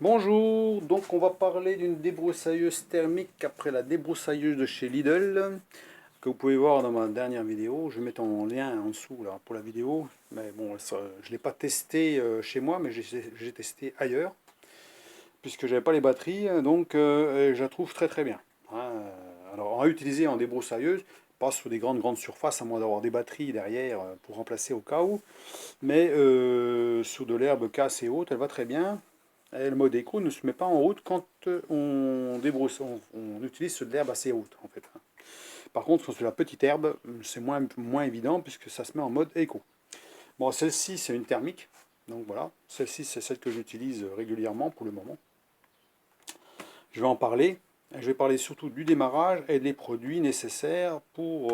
Bonjour, donc on va parler d'une débroussailleuse thermique après la débroussailleuse de chez Lidl que vous pouvez voir dans ma dernière vidéo. Je vais mettre en lien en dessous là, pour la vidéo, mais bon, je ne l'ai pas testé chez moi, mais j'ai testé ailleurs puisque j'avais pas les batteries, donc je la trouve très très bien. Alors à utiliser en débroussailleuse, pas sur des grandes surfaces à moins d'avoir des batteries derrière pour remplacer au cas où, mais sur de l'herbe casse et haute, elle va très bien. Et le mode éco ne se met pas en route quand on débrousse, on utilise de l'herbe assez haute en fait. Par contre, sur la petite herbe, c'est moins évident puisque ça se met en mode éco. Bon, celle-ci c'est une thermique, donc voilà. Celle-ci c'est celle que j'utilise régulièrement pour le moment. Je vais en parler. Je vais parler surtout du démarrage et des produits nécessaires pour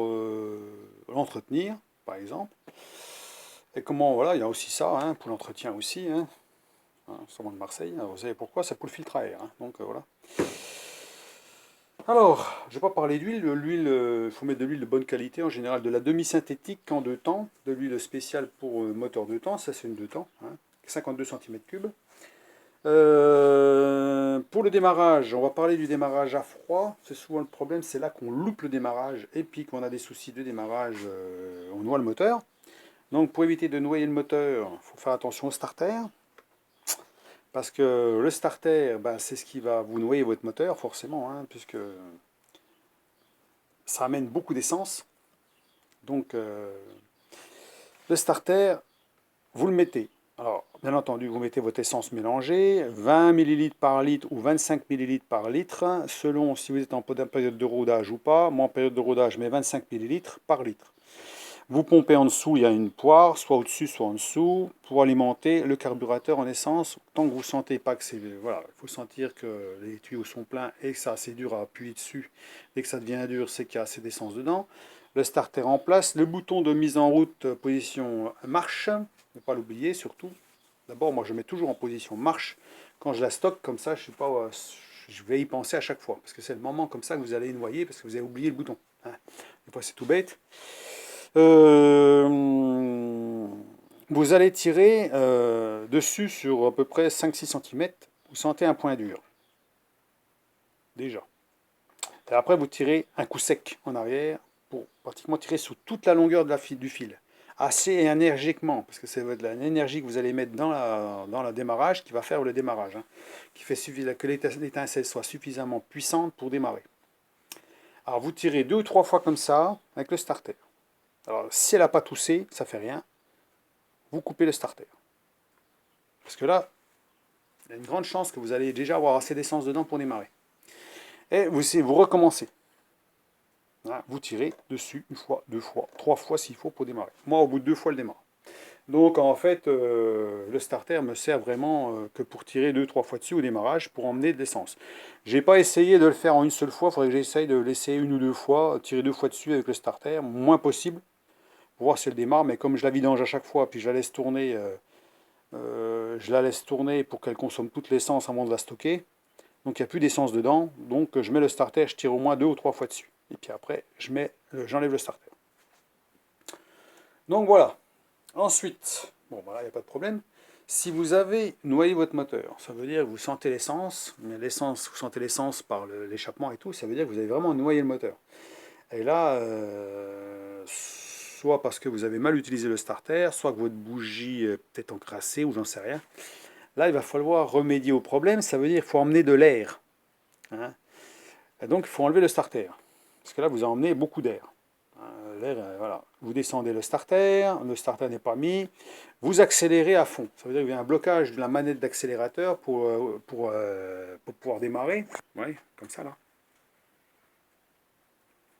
l'entretenir, par exemple. Et comment, voilà, il y a aussi ça, hein, pour l'entretien aussi, hein, sûrement de Marseille. Alors, vous savez pourquoi? C'est pour le filtre à air. Donc voilà. Alors, je ne vais pas parler d'huile. L'huile, il faut mettre de l'huile de bonne qualité, en général de la demi-synthétique en deux temps, de l'huile spéciale pour moteur deux temps, ça c'est une deux temps, 52 cm3. Pour le démarrage, on va parler du démarrage à froid. C'est souvent le problème, c'est là qu'on loupe le démarrage et puis qu'on a des soucis de démarrage, on noie le moteur. Donc pour éviter de noyer le moteur, il faut faire attention au starter. Parce que le starter, ben, c'est ce qui va vous noyer votre moteur, forcément, puisque ça amène beaucoup d'essence. Donc le starter, vous le mettez. Alors, bien entendu, vous mettez votre essence mélangée, 20 ml par litre ou 25 ml par litre, selon si vous êtes en période de rodage ou pas. Moi, en période de rodage, je mets 25 ml par litre. Vous pompez en dessous, il y a une poire, soit au-dessus, soit en dessous, pour alimenter le carburateur en essence. Tant que vous ne sentez pas que c'est... Voilà, il faut sentir que les tuyaux sont pleins et que c'est assez dur à appuyer dessus. Dès que ça devient dur, c'est qu'il y a assez d'essence dedans. Le starter en place, le bouton de mise en route, position marche, ne pas l'oublier surtout. D'abord, moi je mets toujours en position marche. Quand je la stocke comme ça, je sais pas, je vais y penser à chaque fois. Parce que c'est le moment comme ça que vous allez noyer, parce que vous avez oublié le bouton. Des fois c'est tout bête. Euh, Vous allez tirer dessus sur à peu près 5-6 cm. Vous sentez un point dur. Déjà. Et après, vous tirez un coup sec en arrière pour pratiquement tirer sur toute la longueur de du fil. Assez énergiquement, parce que c'est l'énergie que vous allez mettre dans le démarrage qui va faire le démarrage. Qui fait que l'étincelle soit suffisamment puissante pour démarrer. Alors vous tirez 2 ou 3 fois comme ça avec le starter. Alors si elle n'a pas toussé, ça fait rien. Vous coupez le starter. Parce que là, il y a une grande chance que vous allez déjà avoir assez d'essence dedans pour démarrer. Et vous recommencez. Vous tirez dessus une fois, deux fois, trois fois s'il faut pour démarrer. Moi, au bout de 2 fois, le démarre. Donc en fait, le starter me sert vraiment que pour tirer 2-3 fois dessus au démarrage pour emmener de l'essence. J'ai pas essayé de le faire en une seule fois, il faudrait que j'essaye de laisser une ou deux fois, tirer 2 fois dessus avec le starter, moins possible, pour voir si elle démarre, mais comme je la vidange à chaque fois, puis je la laisse tourner pour qu'elle consomme toute l'essence avant de la stocker. Donc il n'y a plus d'essence dedans. Donc je mets le starter, je tire au moins 2 ou 3 fois dessus. Et puis après, j'enlève le starter. Donc voilà. Ensuite, bon voilà, il n'y a pas de problème. Si vous avez noyé votre moteur, ça veut dire que vous sentez l'essence, mais l'essence, vous sentez l'essence par l'échappement et tout, ça veut dire que vous avez vraiment noyé le moteur. Et là, soit parce que vous avez mal utilisé le starter, soit que votre bougie est peut-être encrassée ou j'en sais rien. Là, il va falloir remédier au problème, ça veut dire qu'il faut emmener de l'air. Et donc, il faut enlever le starter. Parce que là, vous emmenez beaucoup d'air. L'air, voilà. Vous descendez le starter n'est pas mis. Vous accélérez à fond. Ça veut dire qu'il y a un blocage de la manette d'accélérateur pour pouvoir démarrer. Oui, comme ça là.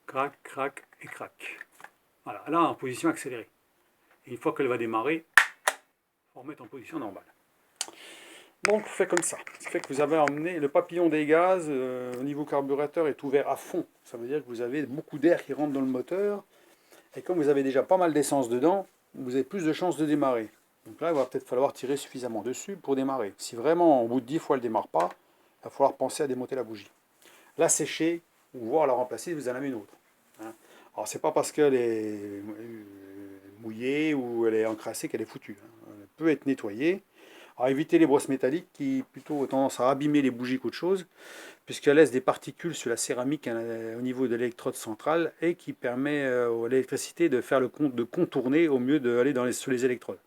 Crac, crac et crac. Voilà, là en position accélérée. Et une fois qu'elle va démarrer, il faut remettre en position normale. Donc, fait comme ça. Ça fait que vous avez emmené le papillon des gaz au niveau carburateur est ouvert à fond. Ça veut dire que vous avez beaucoup d'air qui rentre dans le moteur. Et comme vous avez déjà pas mal d'essence dedans, vous avez plus de chances de démarrer. Donc là, il va peut-être falloir tirer suffisamment dessus pour démarrer. Si vraiment, au bout de 10 fois, elle ne démarre pas, il va falloir penser à démonter la bougie. La sécher, ou voir la remplacer, vous en avez une autre. Alors, c'est pas parce qu'elle est mouillée ou elle est encrassée qu'elle est foutue. Elle peut être nettoyée. Alors évitez les brosses métalliques qui plutôt ont tendance à abîmer les bougies qu'autre chose, puisqu'elles laissent des particules sur la céramique au niveau de l'électrode centrale et qui permet à l'électricité de faire de contourner au mieux d'aller sur les électrodes.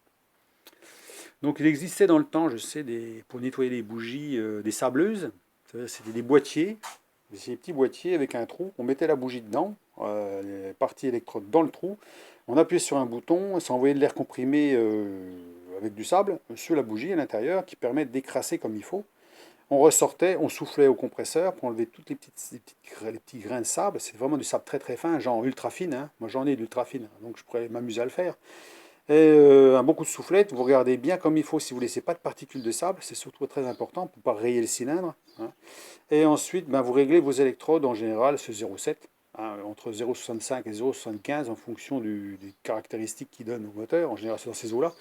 Donc il existait dans le temps, je sais, pour nettoyer les bougies, des sableuses. C'était des boîtiers, des petits boîtiers avec un trou. On mettait la bougie dedans, les parties électrodes dans le trou. On appuyait sur un bouton, ça envoyait de l'air comprimé avec du sable sur la bougie à l'intérieur qui permet d'écrasser comme il faut. On ressortait, on soufflait au compresseur pour enlever toutes les petits grains de sable. C'est vraiment du sable très très fin, genre ultra fine, hein. Moi j'en ai d'ultra fine, donc je pourrais m'amuser à le faire. Et un bon coup de soufflette, vous regardez bien comme il faut si vous ne laissez pas de particules de sable, c'est surtout très important pour ne pas rayer le cylindre, hein. Et ensuite, ben, vous réglez vos électrodes en général, ce 0,7, hein, entre 0,65 et 0,75 en fonction des caractéristiques qu'il donne au moteur, en général c'est dans ces eaux-là,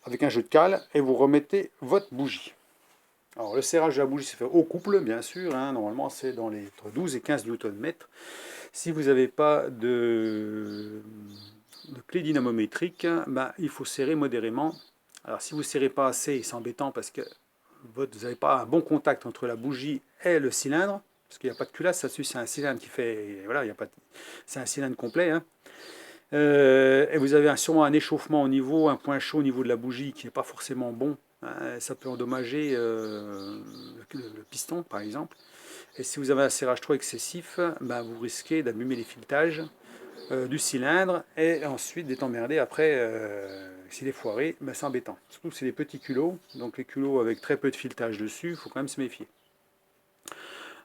avec un jeu de cale, et vous remettez votre bougie. Alors le serrage de la bougie se fait au couple, bien sûr, hein, normalement c'est entre 12 et 15 Nm. Si vous n'avez pas de clé dynamométrique, ben, il faut serrer modérément. Alors si vous ne serrez pas assez, c'est embêtant parce que vous n'avez pas un bon contact entre la bougie et le cylindre, parce qu'il n'y a pas de culasse, ça c'est un cylindre qui fait, voilà, il y a pas, c'est un cylindre complet, hein. Et vous avez sûrement un échauffement au niveau, un point chaud au niveau de la bougie qui n'est pas forcément bon, hein. Ça peut endommager le piston par exemple. Et si vous avez un serrage trop excessif, ben, vous risquez d'abîmer les filetages du cylindre et ensuite d'être emmerdé après. S'il est foiré, ben, c'est embêtant. Surtout que c'est des petits culots, donc les culots avec très peu de filetage dessus, il faut quand même se méfier.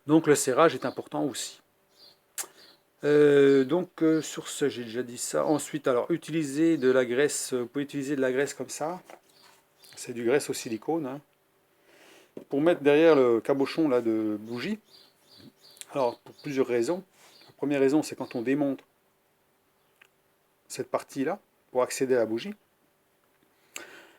Donc le serrage est important aussi. Sur ce, j'ai déjà dit ça. Ensuite, alors utiliser de la graisse, vous pouvez utiliser de la graisse comme ça. C'est du graisse au silicone, hein, pour mettre derrière le cabochon là, de bougie. Alors pour plusieurs raisons. La première raison, c'est quand on démonte cette partie-là pour accéder à la bougie.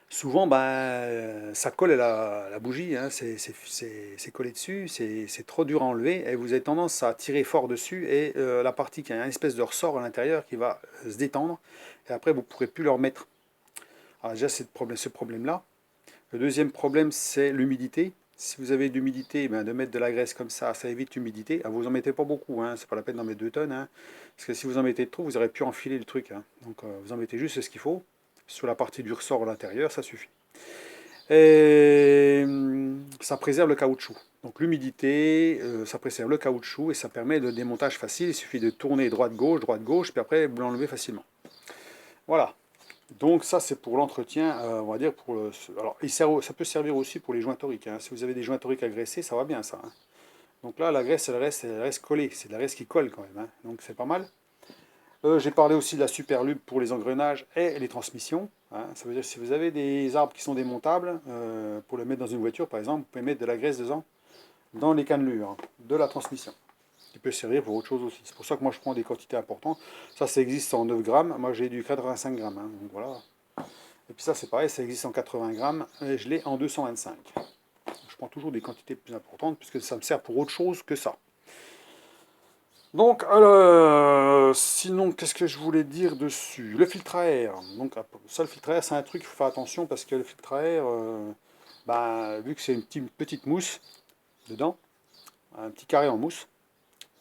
Souvent, ben, ça colle à la bougie, hein, c'est collé dessus, c'est trop dur à enlever et vous avez tendance à tirer fort dessus et la partie qui a une espèce de ressort à l'intérieur qui va se détendre et après vous ne pourrez plus le remettre. Alors déjà, c'est ce problème-là. Le deuxième problème, c'est l'humidité. Si vous avez de l'humidité, ben, de mettre de la graisse comme ça évite l'humidité. Ah, vous en mettez pas beaucoup, hein, c'est pas la peine d'en mettre 2 tonnes, hein, parce que si vous en mettez trop, vous aurez pu enfiler le truc, hein. Donc vous en mettez juste ce qu'il faut. Sur la partie du ressort à l'intérieur, ça suffit. Et ça préserve le caoutchouc. Donc l'humidité, ça préserve le caoutchouc et ça permet de démontage facile. Il suffit de tourner droite-gauche, puis après vous l'enlevez facilement. Voilà. Donc ça c'est pour l'entretien, on va dire pour le... Alors ça peut servir aussi pour les joints toriques, hein. Si vous avez des joints toriques agressés, ça va bien ça, hein. Donc là la graisse, elle reste collée, c'est de la graisse qui colle quand même, hein. Donc c'est pas mal. J'ai parlé aussi de la superlube pour les engrenages et les transmissions, hein. Ça veut dire que si vous avez des arbres qui sont démontables, pour le mettre dans une voiture par exemple, vous pouvez mettre de la graisse dedans, dans les cannelures de la transmission, qui peut servir pour autre chose aussi. C'est pour ça que moi je prends des quantités importantes. Ça existe en 9 grammes, moi j'ai du 85 grammes, hein, donc voilà. Et puis ça c'est pareil, ça existe en 80 grammes, et je l'ai en 225. Je prends toujours des quantités plus importantes, puisque ça me sert pour autre chose que ça. Donc, sinon, qu'est-ce que je voulais dire dessus? Le filtre à air. Donc, ça, le filtre à air, c'est un truc, il faut faire attention parce que le filtre à air, bah, vu que c'est une petite mousse dedans, un petit carré en mousse,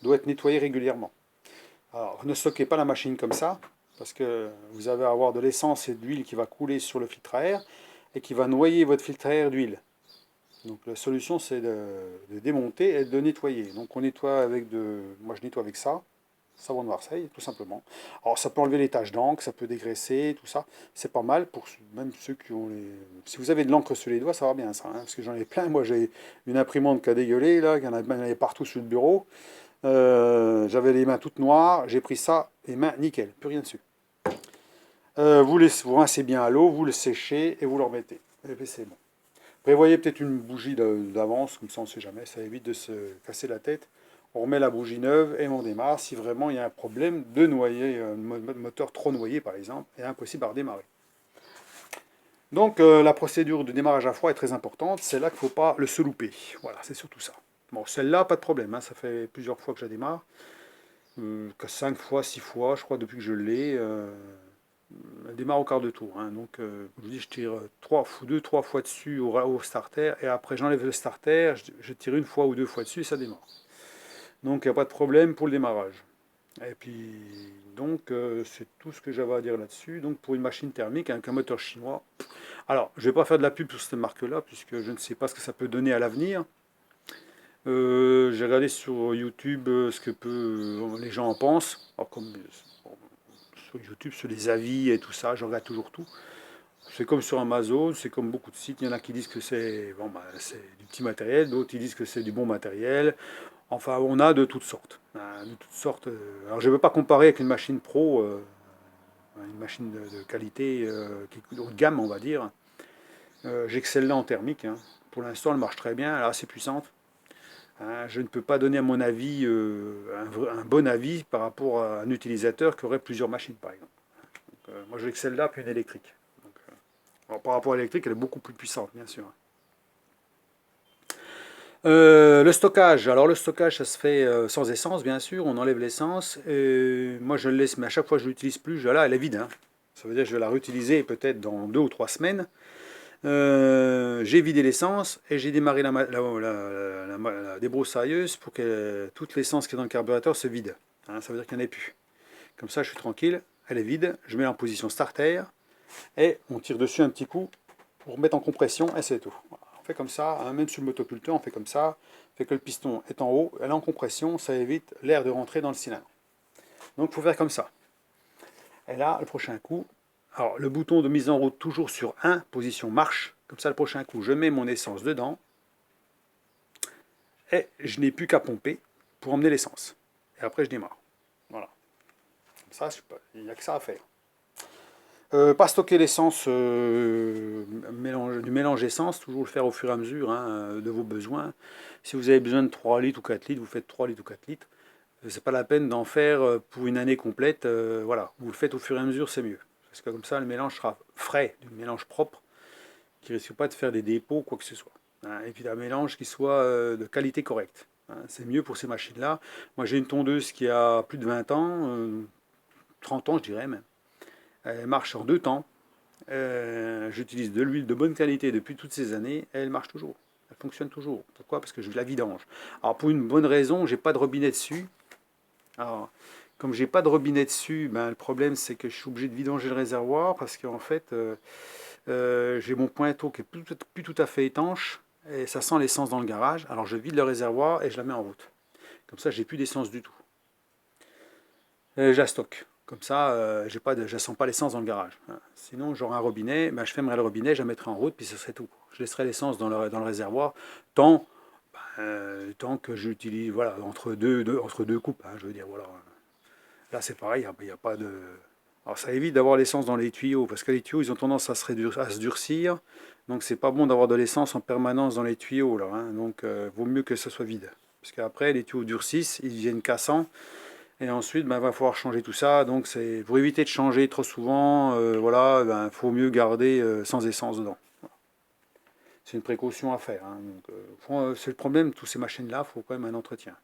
doit être nettoyé régulièrement. Alors, ne stockez pas la machine comme ça parce que vous allez avoir de l'essence et de l'huile qui va couler sur le filtre à air et qui va noyer votre filtre à air d'huile. Donc la solution c'est de démonter et de nettoyer. Donc on nettoie avec moi je nettoie avec ça, savon de Marseille tout simplement. Alors ça peut enlever les taches d'encre, ça peut dégraisser, tout ça. C'est pas mal pour même ceux qui ont les... Si vous avez de l'encre sur les doigts, ça va bien ça, hein, parce que j'en ai plein. Moi j'ai une imprimante qui a dégueulé, là, il y en avait partout sur le bureau. J'avais les mains toutes noires, j'ai pris ça, les mains nickel, plus rien dessus. Vous rincez bien à l'eau, vous le séchez et vous le remettez. Et puis c'est bon. Prévoyez peut-être une bougie d'avance, comme ça on ne sait jamais, ça évite de se casser la tête. On remet la bougie neuve et on démarre si vraiment il y a un problème de noyer, un moteur trop noyé par exemple, et impossible à redémarrer. Donc la procédure de démarrage à froid est très importante, c'est là qu'il ne faut pas se louper. Voilà, c'est surtout ça. Bon, celle-là, pas de problème, hein, ça fait plusieurs fois que je la démarre, 5 fois, 6 fois, je crois, depuis que je l'ai. elle démarre au quart de tour. Hein. Donc, je vous dis, je tire 2-3 fois dessus au starter, et après j'enlève le starter, je tire 1 fois ou 2 fois dessus et ça démarre. Donc, il n'y a pas de problème pour le démarrage. Et puis, donc, c'est tout ce que j'avais à dire là-dessus. Donc, pour une machine thermique avec un moteur chinois. Alors, je ne vais pas faire de la pub sur cette marque-là, puisque je ne sais pas ce que ça peut donner à l'avenir. J'ai regardé sur YouTube ce que les gens en pensent. Alors, comme sur YouTube, sur les avis et tout ça, je regarde toujours tout. C'est comme sur Amazon, c'est comme beaucoup de sites. Il y en a qui disent que c'est bon, bah, c'est du petit matériel, d'autres ils disent que c'est du bon matériel. Enfin, on a de toutes sortes. Hein, de toutes sortes. Alors, je ne veux pas comparer avec une machine pro, une machine de qualité qui est haut de gamme, on va dire. J'excelle là en thermique. Hein. Pour l'instant, elle marche très bien, elle est assez puissante. Hein, je ne peux pas donner à mon avis un bon avis par rapport à un utilisateur qui aurait plusieurs machines, par exemple. Donc, moi, j'excelle là, puis une électrique. Donc, alors, par rapport à l'électrique, elle est beaucoup plus puissante, bien sûr. Le stockage, alors le stockage ça se fait sans essence bien sûr, on enlève l'essence, moi je le laisse mais à chaque fois je ne l'utilise plus, là elle est vide, hein. Ça veut dire que je vais la réutiliser peut-être dans 2 ou 3 semaines. J'ai vidé l'essence et j'ai démarré la débroussailleuse pour que toute l'essence qui est dans le carburateur se vide, hein, ça veut dire qu'il n'y en ait plus. Comme ça je suis tranquille, elle est vide, je mets en position starter et on tire dessus un petit coup pour mettre en compression et c'est tout. Voilà. On fait comme ça, hein, même sur le motoculteur, on fait comme ça, fait que le piston est en haut, elle est en compression, ça évite l'air de rentrer dans le cylindre. Donc il faut faire comme ça. Et là, le prochain coup, alors le bouton de mise en route toujours sur 1, position marche, comme ça le prochain coup, je mets mon essence dedans, et je n'ai plus qu'à pomper pour emmener l'essence. Et après je démarre. Voilà. Comme ça, il n'y a que ça à faire. Pas stocker l'essence, du mélange essence, toujours le faire au fur et à mesure hein, de vos besoins. Si vous avez besoin de 3 litres ou 4 litres, vous faites 3 litres ou 4 litres. C'est pas la peine d'en faire pour une année complète. Voilà, vous le faites au fur et à mesure, c'est mieux. Parce que comme ça, le mélange sera frais, du mélange propre, qui ne risque pas de faire des dépôts ou quoi que ce soit. Hein, et puis un mélange qui soit de qualité correcte. Hein, c'est mieux pour ces machines-là. Moi, j'ai une tondeuse qui a plus de 20 ans, 30 ans, je dirais même. Elle marche en 2 temps. J'utilise de l'huile de bonne qualité depuis toutes ces années et elle marche toujours. Elle fonctionne toujours. Pourquoi? Parce que je la vidange. Alors pour une bonne raison, j'ai pas de robinet dessus. Alors, comme j'ai pas de robinet dessus, ben, le problème c'est que je suis obligé de vidanger le réservoir parce qu'en fait j'ai mon pointeau qui est plus tout à fait étanche et ça sent l'essence dans le garage. Alors je vide le réservoir et je la mets en route. Comme ça j'ai plus d'essence du tout. Je la stocke. Comme ça, je ne sens pas l'essence dans le garage. Sinon, j'aurai un robinet, ben, je fermerai le robinet, je la mettrai en route, puis ce serait tout. Je laisserai l'essence dans le réservoir tant, tant que j'utilise, voilà, entre deux coupes. Hein, je veux dire, voilà. Là, c'est pareil, il n'y a pas de. Alors, ça évite d'avoir l'essence dans les tuyaux, parce que les tuyaux, ils ont tendance à se durcir. Donc, c'est pas bon d'avoir de l'essence en permanence dans les tuyaux, là. Hein, donc, vaut mieux que ce soit vide. Parce qu'après, les tuyaux durcissent, ils viennent cassants. Et ensuite, ben, va falloir changer tout ça. Donc, c'est pour éviter de changer trop souvent, voilà, ben, faut mieux garder sans essence dedans. C'est une précaution à faire. Hein. C'est le problème, tous ces machines-là, il faut quand même un entretien.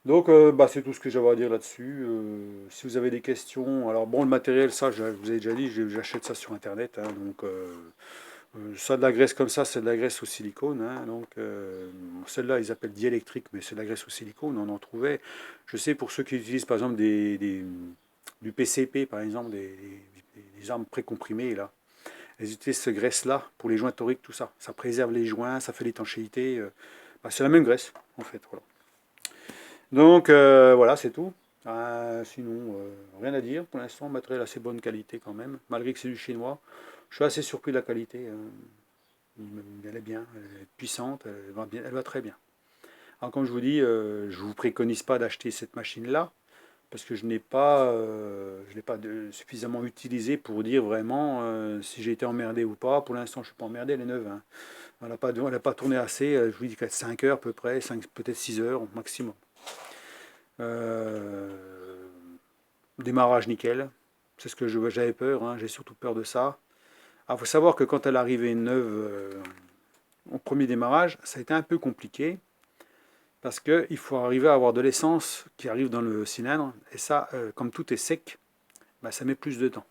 Donc, bah, c'est tout ce que j'avais à dire là-dessus. Si vous avez des questions, alors bon, le matériel, ça, je vous ai déjà dit, j'achète ça sur Internet. Hein, donc, ça, de la graisse comme ça, c'est de la graisse au silicone. Hein, donc, celle-là, ils appellent diélectrique, mais c'est de la graisse au silicone. On en trouvait. Je sais pour ceux qui utilisent par exemple du PCP, par exemple, des armes précomprimées, là. Ils utilisent cette graisse-là pour les joints toriques, tout ça. Ça préserve les joints, ça fait l'étanchéité. Bah, c'est la même graisse, en fait. Voilà. Donc, voilà, c'est tout. Sinon, rien à dire. Pour l'instant, matériel assez bonne qualité quand même, malgré que c'est du chinois. Je suis assez surpris de la qualité. Elle est bien, elle est puissante, elle va très bien. Alors comme je vous dis, je ne vous préconise pas d'acheter cette machine-là, parce que je n'ai pas, suffisamment utilisé pour dire vraiment si j'ai été emmerdé ou pas. Pour l'instant, je ne suis pas emmerdé, elle est neuve. Hein. Elle n'a pas tourné assez, je vous dis qu'elle 5 heures à peu près, peut-être 6 heures au maximum. Euh, Démarrage nickel, c'est ce que j'avais peur, hein, j'ai surtout peur de ça. Il faut savoir que quand elle arrivait neuve au premier démarrage, ça a été un peu compliqué parce qu'il faut arriver à avoir de l'essence qui arrive dans le cylindre et ça, comme tout est sec, bah, ça met plus de temps.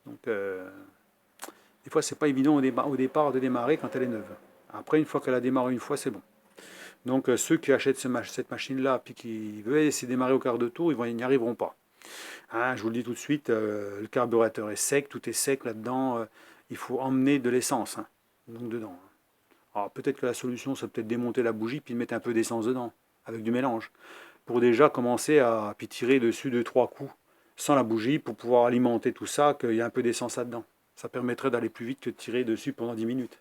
Donc, des fois, c'est pas évident au départ de démarrer quand elle est neuve. Après, une fois qu'elle a démarré une fois, c'est bon. Donc, ceux qui achètent cette machine-là, puis qui veulent essayer de démarrer au quart de tour, ils n'y arriveront pas. Hein, je vous le dis tout de suite, le carburateur est sec, tout est sec là-dedans. Il faut emmener de l'essence, hein, donc dedans. Alors, peut-être que la solution, c'est peut-être démonter la bougie, puis mettre un peu d'essence dedans, avec du mélange, pour déjà commencer à puis tirer dessus 2-3 coups sans la bougie pour pouvoir alimenter tout ça, qu'il y a un peu d'essence là-dedans. Ça permettrait d'aller plus vite que de tirer dessus pendant 10 minutes.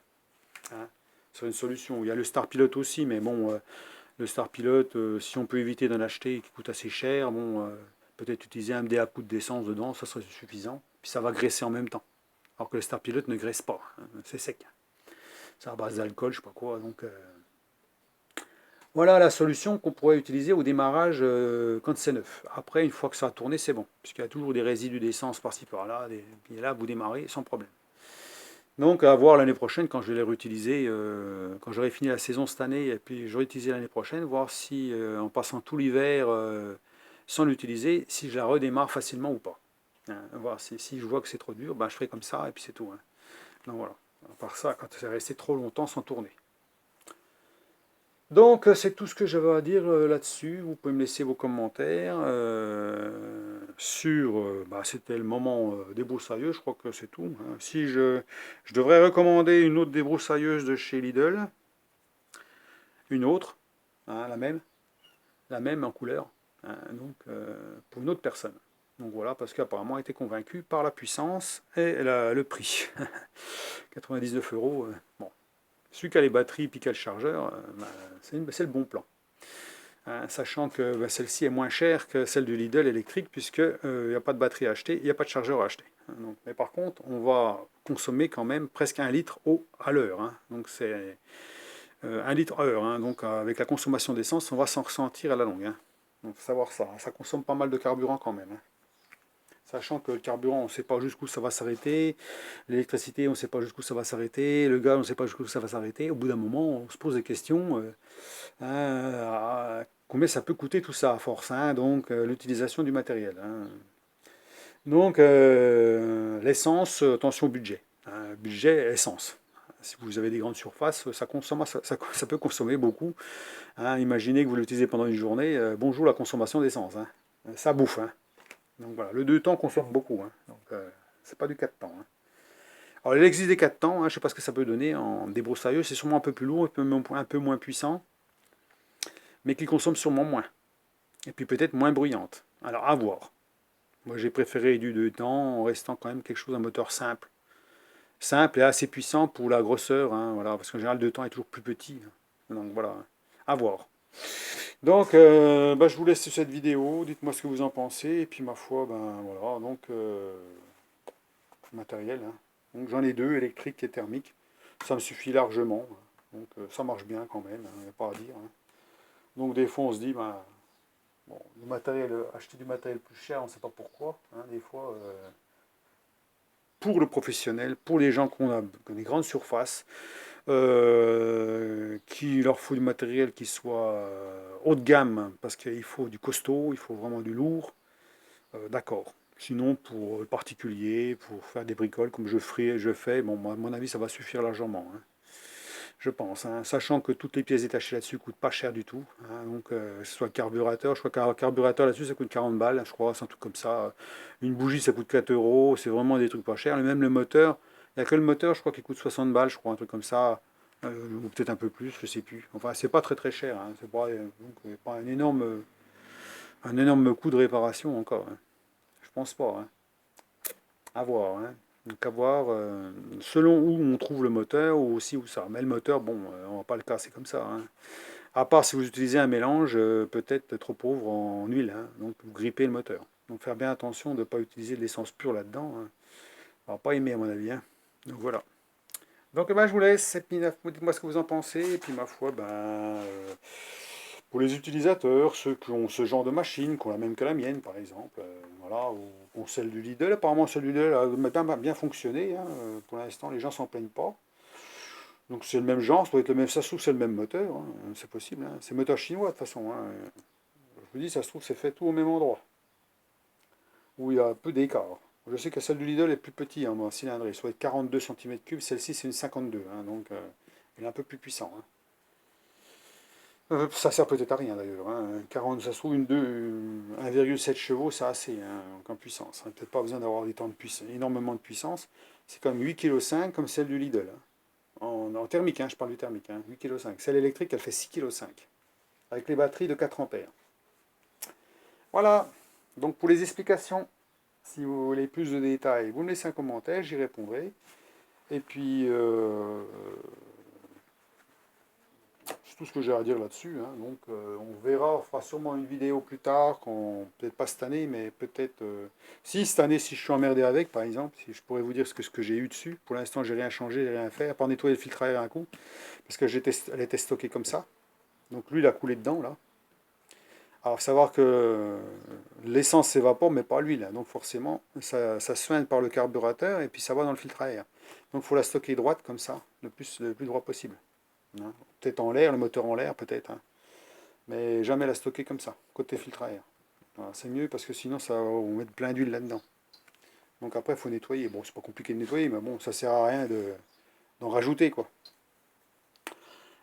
Hein. C'est une solution. Il y a le Star Pilot aussi, mais bon, le Star Pilot, si on peut éviter d'en acheter qui coûte assez cher, bon, peut-être utiliser un MDA coup d'essence dedans, ça serait suffisant. Puis ça va graisser en même temps. Alors que le Star Pilot ne graisse pas, hein, c'est sec. C'est à base d'alcool, je sais pas quoi. Donc, voilà la solution qu'on pourrait utiliser au démarrage quand c'est neuf. Après, une fois que ça a tourné, c'est bon. Puisqu'il y a toujours des résidus d'essence par-ci par-là. Et là, vous démarrez sans problème. Donc, à voir l'année prochaine quand je vais les réutiliser. Quand j'aurai fini la saison cette année, et puis je vais utiliser l'année prochaine, voir si en passant tout l'hiver sans l'utiliser, si je la redémarre facilement ou pas. Hein, voir si je vois que c'est trop dur, ben, je ferai comme ça et puis c'est tout. Hein. Donc voilà. À part ça, quand c'est resté trop longtemps sans tourner. Donc c'est tout ce que j'avais à dire là-dessus. Vous pouvez me laisser vos commentaires sur. C'était le moment débroussailleuse, je crois que c'est tout. Hein. Si je devrais recommander une autre débroussailleuse de chez Lidl, une autre, hein, la même en couleur, hein, donc pour une autre personne. Donc voilà, parce qu'apparemment elle était convaincue par la puissance et le prix. 99 euros. Bon. Celui qui a les batteries et qui a le chargeur, c'est le bon plan. Hein, sachant que celle-ci est moins chère que celle du Lidl électrique, puisqu'il n'y a pas de batterie à acheter, il n'y a pas de chargeur à acheter. Donc, mais par contre, on va consommer quand même presque 1 litre à l'heure. Hein. Donc c'est 1 litre heure. Hein. Donc avec la consommation d'essence, on va s'en ressentir à la longue. Hein. Donc faut savoir ça. Ça consomme pas mal de carburant quand même. Hein. Sachant que le carburant, on ne sait pas jusqu'où ça va s'arrêter. L'électricité, on ne sait pas jusqu'où ça va s'arrêter. Le gaz, on ne sait pas jusqu'où ça va s'arrêter. Au bout d'un moment, on se pose des questions. Combien ça peut coûter tout ça à force, hein, donc l'utilisation du matériel. Hein. Donc l'essence, attention au budget. Hein, budget, essence. Si vous avez des grandes surfaces, ça peut consommer beaucoup. Hein. Imaginez que vous l'utilisez pendant une journée. Bonjour la consommation d'essence. Hein. Ça bouffe. Hein. Donc voilà, le 2 temps consomme beaucoup. Hein. Donc c'est pas du 4 temps. Hein. Alors il existe des 4 temps, hein, je ne sais pas ce que ça peut donner en débroussailleuse, c'est sûrement un peu plus lourd, un peu moins puissant, mais qui consomme sûrement moins. Et puis peut-être moins bruyante. Alors à voir. Moi j'ai préféré du 2 temps en restant quand même quelque chose, un moteur simple. Simple et assez puissant pour la grosseur, hein, voilà, parce qu'en général le 2 temps est toujours plus petit. Hein. Donc voilà, à voir. Donc je vous laisse cette vidéo, dites-moi ce que vous en pensez, et puis ma foi, voilà, donc matériel. Hein. Donc j'en ai 2, électrique et thermique. Ça me suffit largement. Hein. Donc ça marche bien quand même, il n'y a pas à dire. Hein. Donc des fois on se dit, bon, acheter du matériel plus cher, on ne sait pas pourquoi. Hein, des fois, pour le professionnel, pour les gens qui ont des grandes surfaces, qui leur faut du matériel qui soit haut de gamme, parce qu'il faut du costaud, il faut vraiment du lourd, d'accord. Sinon, pour le particulier, pour faire des bricoles comme je fais, bon, à mon avis, ça va suffire largement. Hein. Je pense, hein, sachant que toutes les pièces détachées là-dessus coûtent pas cher du tout. Hein, donc, que ce soit le carburateur, je crois qu'un carburateur là-dessus ça coûte 40 balles, je crois, c'est un truc comme ça. Une bougie ça coûte 4 euros, c'est vraiment des trucs pas chers. Et même le moteur, il n'y a que le moteur, je crois, qui coûte 60 balles, je crois, un truc comme ça, ou peut-être un peu plus, je sais plus. Enfin, c'est pas très très cher, hein, c'est pas un énorme coût de réparation encore. Hein. Je pense pas. Hein. À voir. Hein. Donc à voir, selon où on trouve le moteur ou aussi où ça. Mais le moteur, bon, on va pas le casser comme ça. Hein. À part si vous utilisez un mélange peut-être trop pauvre en huile. Hein. Donc vous grippez le moteur. Donc faire bien attention de ne pas utiliser de l'essence pure là-dedans. Hein. On va pas aimer à mon avis. Hein. Donc voilà. Donc je vous laisse. Et puis dites-moi ce que vous en pensez. Et puis ma foi, pour les utilisateurs, ceux qui ont ce genre de machine, qui ont la même que la mienne par exemple, voilà, ou celle du Lidl, apparemment celle du Lidl a bien fonctionné, hein, pour l'instant les gens s'en plaignent pas. Donc c'est le même genre, ça doit être le même, ça se trouve c'est le même moteur, hein, c'est possible, hein. C'est moteur chinois de toute façon. Hein. Je vous dis, ça se trouve c'est fait tout au même endroit, où il y a peu d'écart. Je sais que celle du Lidl est plus petite en cylindrée, elle doit être 42 cm3, celle-ci c'est une 52, hein, donc elle est un peu plus puissante. Hein. Ça sert peut-être à rien d'ailleurs. Hein. 40, ça se trouve une 1,7 chevaux, c'est assez hein, en puissance. Hein. Peut-être pas besoin d'avoir des temps de puissance, énormément de puissance. C'est comme 8,5 kg comme celle du Lidl. Hein. En thermique, hein, je parle du thermique. Hein, 8,5 kg. Celle électrique, elle fait 6,5 kg. Avec les batteries de 4 ampères. Voilà. Donc pour les explications, si vous voulez plus de détails, vous me laissez un commentaire, j'y répondrai. Et puis, c'est tout ce que j'ai à dire là-dessus. Hein. Donc, on verra, on fera sûrement une vidéo plus tard, peut-être pas cette année, mais peut-être. Si cette année, si je suis emmerdé avec, par exemple, si je pourrais vous dire ce que j'ai eu dessus. Pour l'instant, j'ai rien changé, j'ai rien fait, à part nettoyer le filtre à air un coup, parce que elle était stockée comme ça. Donc, lui, il a coulé dedans, là. Alors, faut savoir que l'essence s'évapore, mais pas l'huile. Hein. Donc, forcément, ça se soigne par le carburateur et puis ça va dans le filtre à air. Donc, il faut la stocker droite, comme ça, le plus droit possible. Hein. Peut-être en l'air, le moteur en l'air, peut-être. Hein. Mais jamais la stocker comme ça, côté filtre à air. Voilà, c'est mieux parce que sinon, ça va mettre plein d'huile là-dedans. Donc après, il faut nettoyer. Bon, c'est pas compliqué de nettoyer, mais bon, ça sert à rien d'en rajouter, quoi.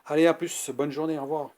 Allez, à plus. Bonne journée. Au revoir.